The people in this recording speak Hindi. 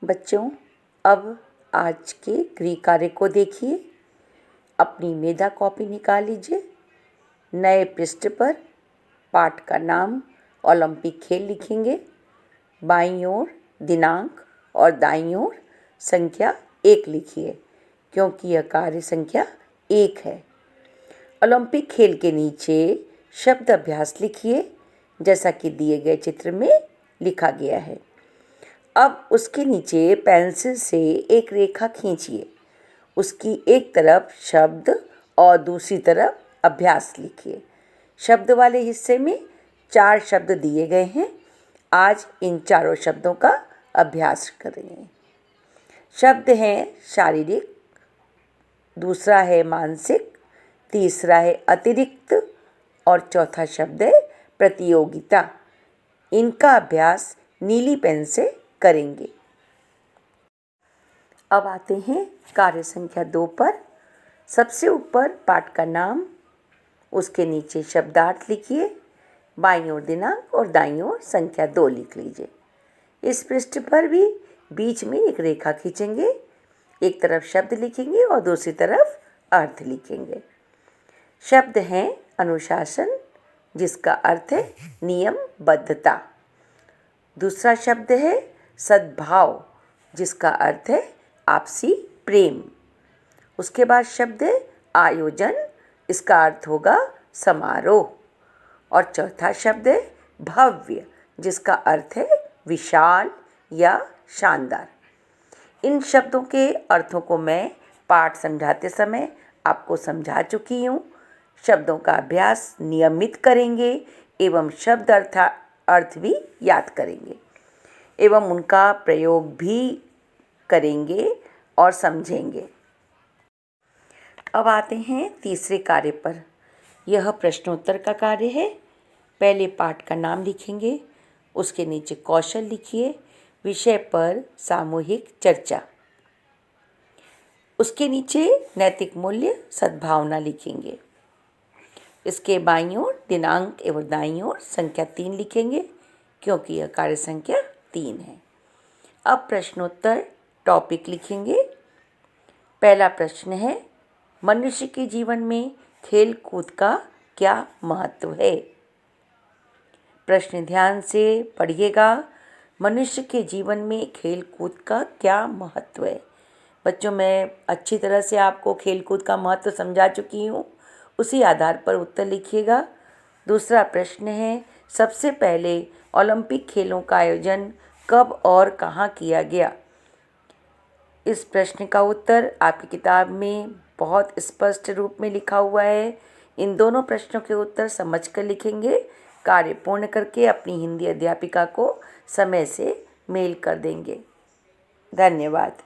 बच्चों, अब आज के गृह कार्य को देखिए। अपनी मेधा कॉपी निकाल लीजिए। नए पृष्ठ पर पाठ का नाम ओलंपिक खेल लिखेंगे। बाईं ओर दिनांक और दाईं ओर संख्या 1 लिखिए, क्योंकि यह कार्य संख्या 1 है। ओलंपिक खेल के नीचे शब्द अभ्यास लिखिए, जैसा कि दिए गए चित्र में लिखा गया है। अब उसके नीचे पेंसिल से एक रेखा खींचिए। उसकी एक तरफ शब्द और दूसरी तरफ अभ्यास लिखिए। शब्द वाले हिस्से में 4 शब्द दिए गए हैं। आज इन चारों शब्दों का अभ्यास करेंगे। शब्द हैं शारीरिक, दूसरा है मानसिक, तीसरा है अतिरिक्त और चौथा शब्द है प्रतियोगिता। इनका अभ्यास नीली पेन से करेंगे। अब आते हैं कार्य संख्या 2 पर। सबसे ऊपर पाठ का नाम, उसके नीचे शब्दार्थ लिखिए। बाईं ओर दिनांक और दाईं ओर संख्या 2 लिख लीजिए। इस पृष्ठ पर भी बीच में एक रेखा खींचेंगे। एक तरफ शब्द लिखेंगे और दूसरी तरफ अर्थ लिखेंगे। शब्द हैं अनुशासन, जिसका अर्थ है नियमबद्धता। दूसरा शब्द है सद्भाव, जिसका अर्थ है आपसी प्रेम। उसके बाद शब्द है आयोजन, इसका अर्थ होगा समारोह। और चौथा शब्द है भव्य, जिसका अर्थ है विशाल या शानदार। इन शब्दोों के अर्थों को मैं पाठ समझाते समय आपको समझा चुकी हूँ। शब्दों का अभ्यास नियमित करेंगे एवं शब्द अर्थ भी याद करेंगे एवं उनका प्रयोग भी करेंगे और समझेंगे। अब आते हैं तीसरे कार्य पर। यह प्रश्नोत्तर का कार्य है। पहले पाठ का नाम लिखेंगे, उसके नीचे कौशल लिखिए। विषय पर सामूहिक चर्चा। उसके नीचे नैतिक मूल्य सद्भावना लिखेंगे। इसके बाईं ओर दिनांक एवं दाईं ओर संख्या 3 लिखेंगे, क्योंकि यह कार्य संख्या 3 है। अब प्रश्नोत्तर टॉपिक लिखेंगे। पहला प्रश्न है, मनुष्य के जीवन में खेल कूद का क्या महत्व है? प्रश्न ध्यान से पढ़िएगा। मनुष्य के जीवन में खेल कूद का क्या महत्व है? बच्चों, मैं अच्छी तरह से आपको खेल कूद का महत्व समझा चुकी हूँ। उसी आधार पर उत्तर लिखिएगा। दूसरा प्रश्न है, सबसे पहले ओलंपिक खेलों का आयोजन कब और कहाँ किया गया? इस प्रश्न का उत्तर आपकी किताब में बहुत स्पष्ट रूप में लिखा हुआ है। इन दोनों प्रश्नों के उत्तर समझकर लिखेंगे। कार्य पूर्ण करके अपनी हिंदी अध्यापिका को समय से मेल कर देंगे। धन्यवाद।